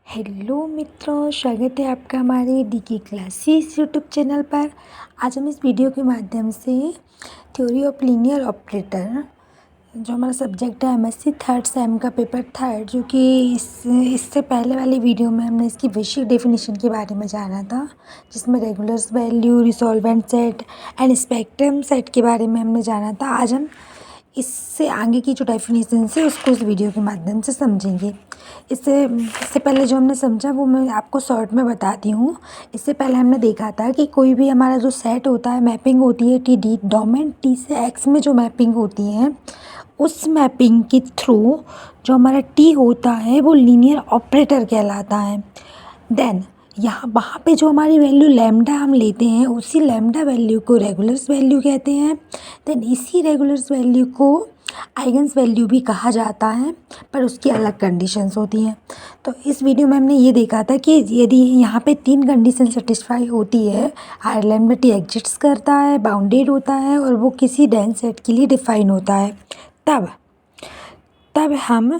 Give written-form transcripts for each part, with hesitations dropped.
Hello मित्रों, स्वागत है आपका हमारे डीके क्लासेस यूट्यूब चैनल पर। आज हम इस वीडियो के माध्यम से थ्योरी ऑफ लीनियर ऑपरेटर, जो हमारा सब्जेक्ट है एमएससी थर्ड सेम का पेपर थर्ड, जो कि इससे पहले वाली वीडियो में हमने इसकी बेसिक डेफिनेशन के बारे में जाना था, जिसमें regulars value, resolvent set and spectrum set के बारे में हमने जाना था। आज हम इससे आगे की जो डेफिनेशन है उसको इस वीडियो के माध्यम से समझेंगे। इससे पहले जो हमने समझा वो मैं आपको शॉर्ट में बताती हूँ। इससे पहले हमने देखा था कि कोई भी हमारा जो सेट होता है, मैपिंग होती है टी डी डोमेन टी से एक्स में जो मैपिंग होती है, उस मैपिंग के थ्रू जो हमारा टी होता है वो लीनियर ऑपरेटर कहलाता है। देन यहाँ वहाँ पे जो हमारी वैल्यू लैम्डा हम लेते हैं, उसी लैम्डा वैल्यू को रेगुलर्स वैल्यू कहते हैं। देन इसी रेगुलर्स वैल्यू को आइगन्स वैल्यू भी कहा जाता है, पर उसकी अलग कंडीशंस होती हैं। तो इस वीडियो में हमने ये देखा था कि यदि यहाँ पे 3 कंडीशन सेटिस्फाई होती है, आर लैम्डा टी एग्जिट्स करता है, बाउंडेड होता है और वो किसी डेंस सेट के लिए डिफाइन होता है, तब हम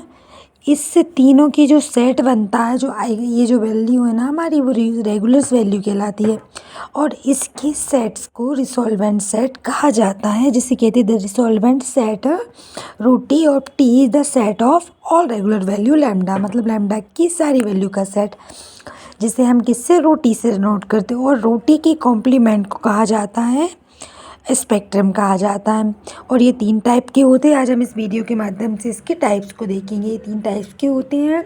इससे तीनों की जो सेट बनता है, जो ये जो वैल्यू है ना हमारी, वो रेगुलर्स वैल्यू कहलाती है। और इसके सेट्स को रिसोल्वेंट सेट कहा जाता है, जिसे कहते हैं द रिसोल्वेंट सेट रूटी of T is the set of all regular value lambda, मतलब लैम्डा की सारी वैल्यू का सेट, जिसे हम किससे रोटी से नोट करते हैं। और रोटी के कॉम्प्लीमेंट को कहा जाता है स्पेक्ट्रम कहा जाता है। और ये 3 टाइप के होते हैं। आज हम इस वीडियो के माध्यम से इसके टाइप्स को देखेंगे। ये 3 टाइप्स के होते हैं।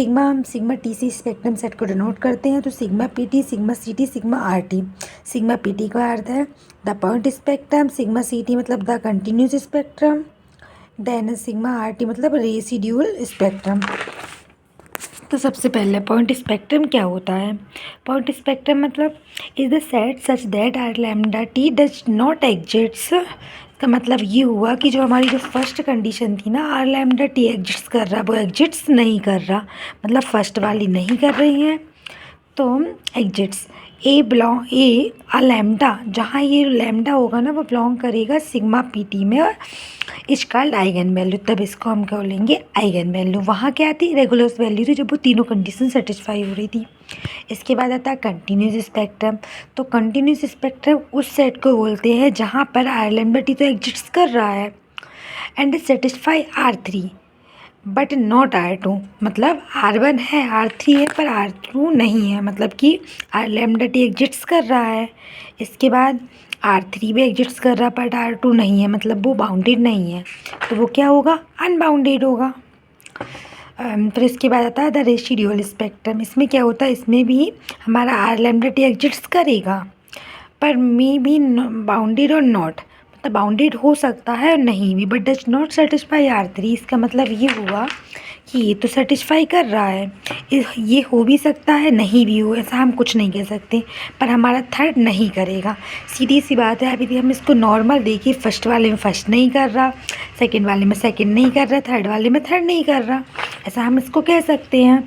हम सिग्मा टी से स्पेक्ट्रम सेट को डिनोट करते हैं, तो sigma P T, sigma C T, sigma R T. Sigma P T का अर्थ है the point spectrum, sigma C T मतलब the continuous spectrum, then sigma R T मतलब रेसिड्यूल स्पेक्ट्रम। तो सबसे पहले पॉइंट स्पेक्ट्रम क्या होता है? पॉइंट स्पेक्ट्रम मतलब is the set such that R lambda T does not exists. का मतलब ये हुआ कि जो हमारी जो फर्स्ट कंडीशन थी ना, आर लैम्डा टी एग्जिट्स कर रहा, वो एग्जिट्स नहीं कर रहा, मतलब फर्स्ट वाली नहीं कर रही है। तो एग्जिट्स ए आ लैम्डा, जहाँ ये लैम्डा होगा ना वो बिलोंग करेगा सिग्मा पी टी में, और इज कॉल्ड आइगन वैल्यू। तब इसको हम क्या बोलेंगे? Eigen value. वहाँ क्या थी? रेगुलर्स वैल्यू थी, जब वो तीनों कंडीशन सेटिस्फाई हो रही थी। इसके बाद आता है कंटिन्यूस स्पेक्ट्रम। तो कंटिन्यूस स्पेक्ट्रम उस सेट को बोलते हैं जहाँ पर आर लैम्डा टी तो एग्जिट्स कर रहा है and satisfy R3 but not R2, मतलब R1 है, R3 है, पर R2 नहीं है, मतलब कि आर लैम्डा टी एग्जिट्स कर रहा है। इसके बाद R3 भी एग्जिट्स कर रहा है, बट R2 नहीं है, मतलब वो बाउंडेड नहीं है, तो वो क्या होगा? अनबाउंडेड होगा। फिर इसके बाद आता है द रेसिड्यूअल स्पेक्ट्रम। इसमें क्या होता है? इसमें भी हमारा आर लैम्डा टी एग्जिट्स करेगा, पर मे बी बाउंडेड और नॉट, मतलब बाउंडेड हो सकता है और नहीं भी, but does not satisfy R3। इसका मतलब ये हुआ कि ये तो सेटिस्फाई कर रहा है, ये हो भी सकता है, नहीं भी हो, ऐसा हम कुछ नहीं कह सकते, पर हमारा थर्ड नहीं करेगा। सीधी सी बात है। अभी भी हम इसको नॉर्मल देखिए, फर्स्ट वाले में फर्स्ट नहीं कर रहा, सेकंड वाले में सेकंड नहीं कर रहा, थर्ड वाले में थर्ड नहीं कर रहा, ऐसा हम इसको कह सकते हैं।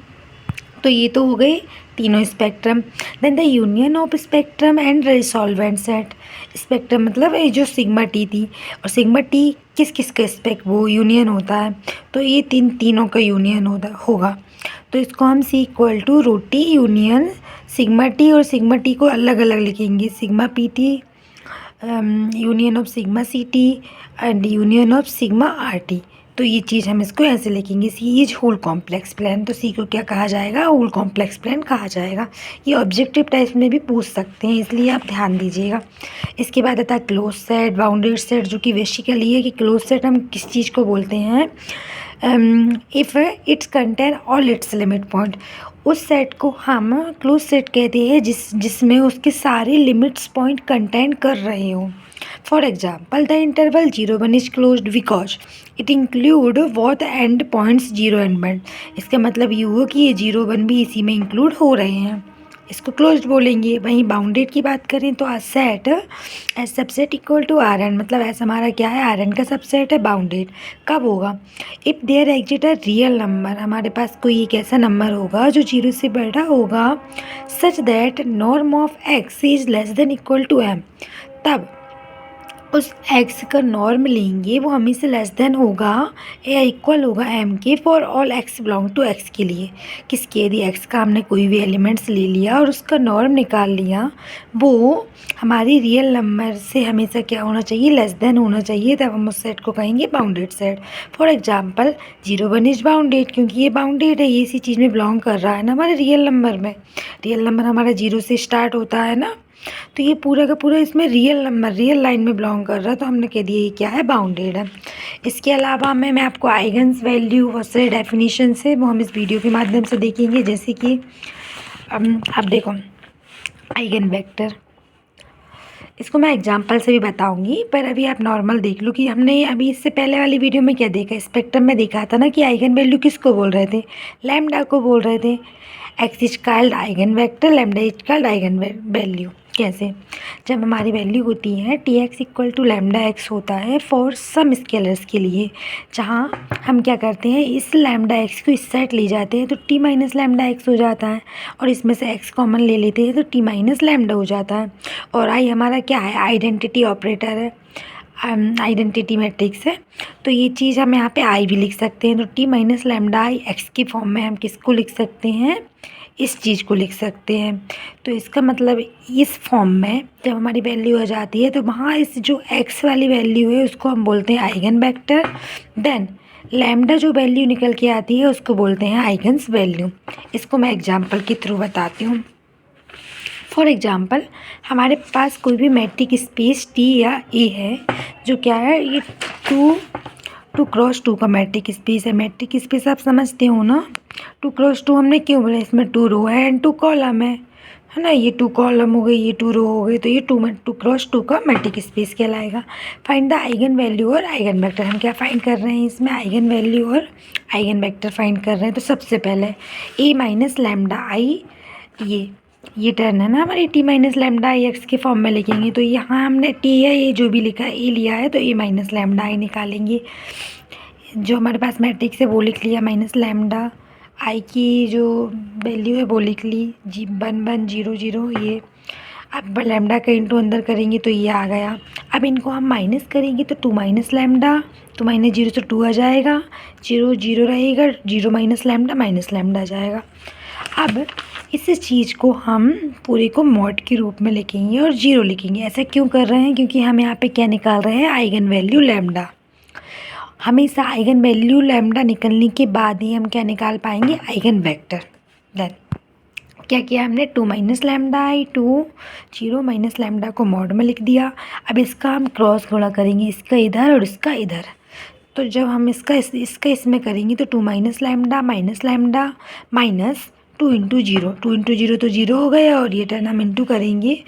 तो ये तो हो गए तीनों spectrum. Then the union of spectrum and resolvent set. Spectrum मतलब ये जो सिग्मा टी थी, और सिग्मा टी किस किस का वो यूनियन होता है, तो ये तीनों का यूनियन होगा। तो इसको हम सी इक्वल टू रोटी यूनियन सिग्मा टी, और सिग्मा टी को अलग अलग लिखेंगे, sigma P T union of sigma C T and union of sigma R T. तो ये चीज़ हम इसको ऐसे लिखेंगे, C is whole complex plane. तो सी को क्या कहा जाएगा? होल कॉम्प्लेक्स प्लान कहा जाएगा। ये ऑब्जेक्टिव टाइप में भी पूछ सकते हैं, इसलिए आप ध्यान दीजिएगा। इसके बाद आता है क्लोज सेट, बाउंडेड सेट, जो कि बेसिकली है कि क्लोज सेट हम किस चीज़ को बोलते हैं? If it's contain all it's limit point. उस सेट को हम क्लोज सेट कहते हैं जिसमें उसके सारे लिमिट्स पॉइंट कंटेन कर रहे हो। For example, the interval 0 1 is closed because it include both end points 0 and 1। इसका मतलब ये हुआ कि ये 0 1 भी इसी में इंक्लूड हो रहे हैं, इसको क्लोज्ड बोलेंगे। वहीं बाउंडेड की बात करें तो a set S subset equal to R N, मतलब ऐसा हमारा क्या है? आर एन का सबसेट है, बाउंडेड। कब होगा? If there exist a real number, हमारे पास कोई एक ऐसा नंबर होगा जो 0 से बड़ा होगा, such that norm of X is less than equal to M. तब उस एक्स का नॉर्म लेंगे वो हमेशा लेस देन होगा या इक्वल होगा एम के for all X belong to X के लिए। किसके? यदि एक्स का हमने कोई भी एलिमेंट्स ले लिया और उसका नॉर्म निकाल लिया, वो हमारी रियल नंबर से हमेशा क्या होना चाहिए? लेस देन होना चाहिए, तब हम उस सेट को कहेंगे bounded set. For example 0 1 is bounded, क्योंकि ये बाउंडेड है, ये इसी चीज़ में बिलोंग कर रहा है ना हमारे रियल नंबर में। रियल नंबर हमारा 0 से स्टार्ट होता है ना, तो ये पूरा का पूरा इसमें रियल नंबर रियल लाइन में बिलोंग कर रहा है, तो हमने कह दिया ये क्या है? बाउंडेड है। इसके अलावा मैं आपको आइगन्स वैल्यू बहुत सारे डेफिनेशन से वो हम इस वीडियो के माध्यम से देखेंगे। जैसे कि अब देखो आइगन वेक्टर, इसको मैं एग्जांपल से भी बताऊंगी, पर अभी आप नॉर्मल देख लो कि हमने अभी इससे पहले वाली वीडियो में क्या देखा, स्पेक्ट्रम में देखा था ना कि आइगन वैल्यू किसको बोल रहे थे? लैम्डा को बोल रहे थे। X is called eigen vector, lambda is called eigen value. कैसे? जब हमारी वैल्यू होती है T X equal to lambda X होता है फॉर सम स्केलर्स के लिए, जहाँ हम क्या करते हैं, इस लैम्डा एक्स को इस साइड ले जाते हैं तो टी माइनस लैम्डा एक्स हो जाता है, और इसमें से एक्स कॉमन ले लेते हैं तो टी माइनस लैम्डा हो जाता है। और आई हमारा क्या है? आइडेंटिटी ऑपरेटर है, आइडेंटिटी मैट्रिक्स है, तो ये चीज़ हम यहाँ पे आई भी लिख सकते हैं। तो टी माइनस लैम्डा आई एक्स की फॉर्म में हम किसको लिख सकते हैं? इस चीज़ को लिख सकते हैं। तो इसका मतलब इस फॉर्म में जब हमारी वैल्यू आ जाती है तो वहाँ इस जो एक्स वाली वैल्यू है उसको हम बोलते हैं आइगन वेक्टर। देन लैम्डा जो वैल्यू निकल के आती है उसको बोलते हैं आइगन्स वैल्यू। इसको मैं एग्जांपल के थ्रू बताती हूँ। फॉर एग्जांपल हमारे पास कोई भी मैट्रिक स्पेस टी या ए है, जो क्या है, ये 2×2 का मैट्रिक स्पेस है। मैट्रिक स्पेस आप समझते हो ना, 2×2 हमने क्यों बोला? इसमें 2 रो है एंड 2 कॉलम है ना। ये 2 कॉलम हो गई, ये 2 रो हो गई, तो ये 2×2 का मैट्रिक स्पेस कहलाएगा। फाइंड द आइगन वैल्यू और आइगन वेक्टर। हम क्या फाइंड कर रहे हैं इसमें? आइगन वैल्यू और आइगन वेक्टर फाइंड कर रहे हैं। तो सबसे पहले ए माइनस लैम्डा आई, ये टर्न है ना हमारी, टी माइनस लैम्डा आई एक्स के फॉर्म में लिखेंगे। तो यहाँ हमने टी या ए जो भी लिखा है, ए लिया है तो ए माइनस लैम्डा आई निकालेंगे। जो हमारे पास मैट्रिक्स है वो लिख लिया, माइनस लैम्डा आई की जो वैल्यू है वो लिख ली, 1 1 0 0 ये। अब लैम्डा का इंटू अंदर करेंगे तो ये आ गया। अब इनको हम माइनस करेंगे तो 2 माइनस लैम्डा, तो माइनस 0 से 2 आ जाएगा, 0 0 रहेगा, 0 माइनस लैम्डा आ जाएगा। अब इस चीज़ को हम पूरे को मॉड के रूप में लिखेंगे और 0 लिखेंगे। ऐसा क्यों कर रहे हैं? क्योंकि हम यहाँ पे क्या निकाल रहे हैं? Eigen value lambda. हमेशा आइगन वैल्यू लैम्डा निकलने के बाद ही हम क्या निकाल पाएंगे? Eigen vector. देन क्या किया हमने? 2 माइनस लैम्डा आई, 2 0 माइनस लैम्डा को मॉड में लिख दिया। अब इसका हम क्रॉस गुणा करेंगे, इसका इधर और इसका इधर। तो जब हम इसका इसमें करेंगे तो 2 minus lambda minus 2 into 0, 2 into 0 तो 0 हो गया, और ये टर्न हम इंटू करेंगे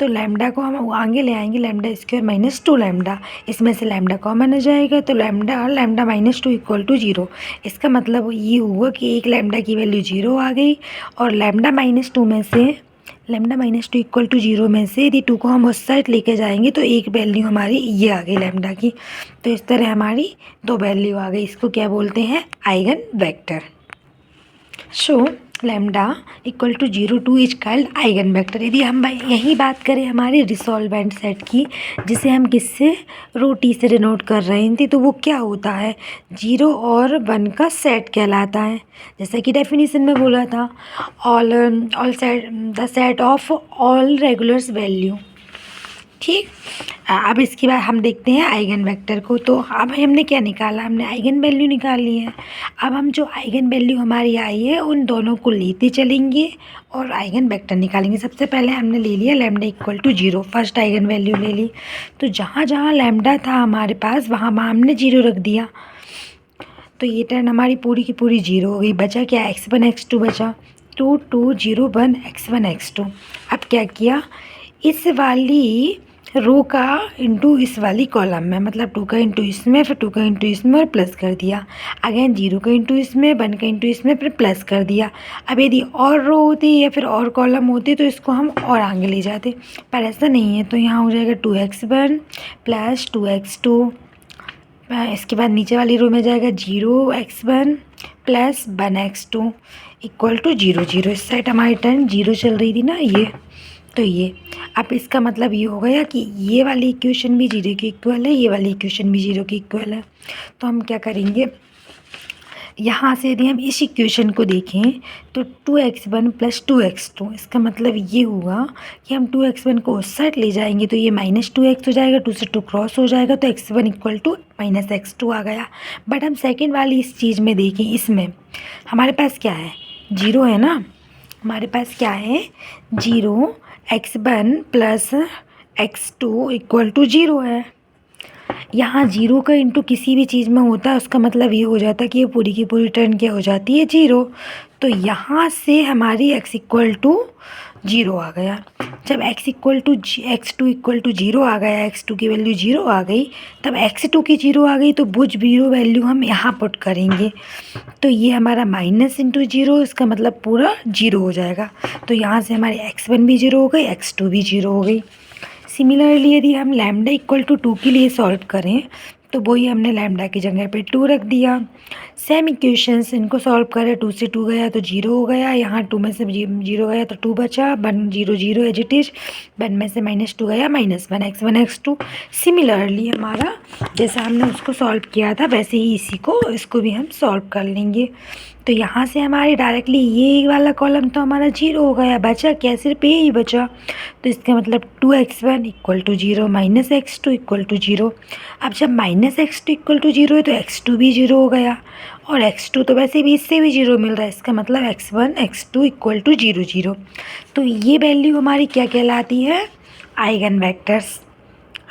तो लैम्डा को हम आगे ले आएंगे, लैम्डा स्क्वायर माइनस 2 लैम्डा, इसमें से लैम्डा कॉमन आ जाएगा तो लैम्डा माइनस 2 इक्वल टू 0। इसका मतलब ये हुआ कि एक लैम्डा की वैल्यू 0 आ गई, और लैम्डा माइनस 2 इक्वल टू 0 में से यदि 2 को हम उस साइड लेके जाएंगे तो एक वैल्यू हमारी ये आ गई लैम्डा की। तो इस तरह हमारी 2 वैल्यू आ गई। इसको क्या बोलते हैं? Eigen vector. So lambda equal to 0 2 is called eigen vector. यदि हम यही बात करें हमारे रिसॉल्वेंट सेट की, जिसे हम किससे, रो टी से डिनोट कर रहे थे, तो वो क्या होता है? 0 और 1 का सेट कहलाता है। जैसा कि डेफिनेशन में बोला था, all set the set of all regulars value. ठीक। अब इसके बाद हम देखते हैं आइगन वेक्टर को। तो अब हमने क्या निकाला? हमने आइगन वैल्यू निकाली है। अब हम जो आइगन वैल्यू हमारी आई है उन दोनों को लेते चलेंगे और आइगन वेक्टर निकालेंगे। सबसे पहले हमने ले लिया lambda equal to 0, first eigen value ले ली। तो जहाँ जहाँ लैम्डा था हमारे पास वहाँ वहाँ हमने 0 रख दिया, तो ये टर्न हमारी पूरी की पूरी 0 हो गई। बचा क्या? x1 x2 बचा, 2 2 0 1 x1 x2। अब क्या किया? इस वाली रो का इंटू इस वाली कॉलम में, मतलब 2 का इंटू इसमें, फिर 2 का इंटू इसमें और प्लस कर दिया। अगेन 0 का इंटू इसमें, 1 का इंटू इसमें, फिर प्लस कर दिया। अब यदि और रो होती या फिर और कॉलम होती तो इसको हम और आगे ले जाते, पर ऐसा नहीं है। तो यहाँ हो जाएगा 2x1 प्लस 2x2। इसके बाद नीचे वाली रो में जाएगा 0x1 plus 1x2 equal to 0 0। इस साइड हमारी टर्न 0 चल रही थी ना, ये तो ये अब इसका मतलब ये हो गया कि ये वाली इक्वेशन भी जीरो के इक्वल है, ये वाली इक्वेशन भी जीरो के इक्वल है। तो हम क्या करेंगे, यहाँ से यदि हम इस इक्वेशन को देखें तो 2x1 + 2x2, इसका मतलब ये हुआ कि हम 2x1 को उस साइड ले जाएंगे तो ये -2x हो जाएगा, 2 से 2 क्रॉस हो जाएगा तो x1 = -x2 आ गया। बट हम सेकेंड वाली इस चीज़ में देखें, इसमें हमारे पास क्या है, जीरो है ना, हमारे पास क्या है, 0, x1 + x2 = 0 है। यहाँ जीरो का इंटू किसी भी चीज़ में होता है उसका मतलब ये हो जाता है कि ये पूरी की पूरी टर्न क्या हो जाती है, जीरो। तो यहाँ से हमारी x = 0 आ गया। जब x2 = 0 आ गया, x2 की वैल्यू 0 आ गई, तब x2 की 0 आ गई तो वो 0 वैल्यू हम यहाँ पुट करेंगे। तो ये हमारा -0, इसका मतलब पूरा 0 हो जाएगा। तो यहाँ से हमारी x1 भी 0 हो गई, x2 भी 0 हो गई। सिमिलरली यदि हम लैम्डा = 2 के लिए सॉल्व करें तो वही हमने लैम्डा की जगह पे 2 रख दिया। सेम इक्वेशंस, इनको सॉल्व करें, 2 से 2 गया तो 0 हो गया, यहाँ 2 में से 0 गया तो 2 बचा, 1 0 0 एज इट इज, 1 में से -2 गया, -1 x1 x2। सिमिलरली हमारा जैसा हमने उसको सॉल्व किया था वैसे ही इसको भी हम सॉल्व कर लेंगे। तो यहाँ से हमारे डायरेक्टली ये वाला कॉलम तो हमारा 0 हो गया, बचा क्या, सिर्फ ये ही बचा। तो इसका मतलब 2x1 = 0 -x2 = 0। अब जब -x2 = 0 है तो x2 भी 0 हो गया, और x2 तो वैसे भी इससे भी 0 मिल रहा है, इसका मतलब x1 x2 = 0 0। तो ये वैल्यू हमारी क्या कहलाती है, आइगन वेक्टर्स।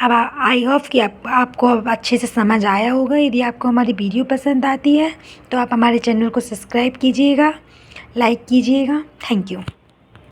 अब आई होप कि आपको अब अच्छे से समझ आया होगा। यदि आपको हमारी वीडियो पसंद आती है तो आप हमारे चैनल को सब्सक्राइब कीजिएगा, लाइक कीजिएगा। Thank you.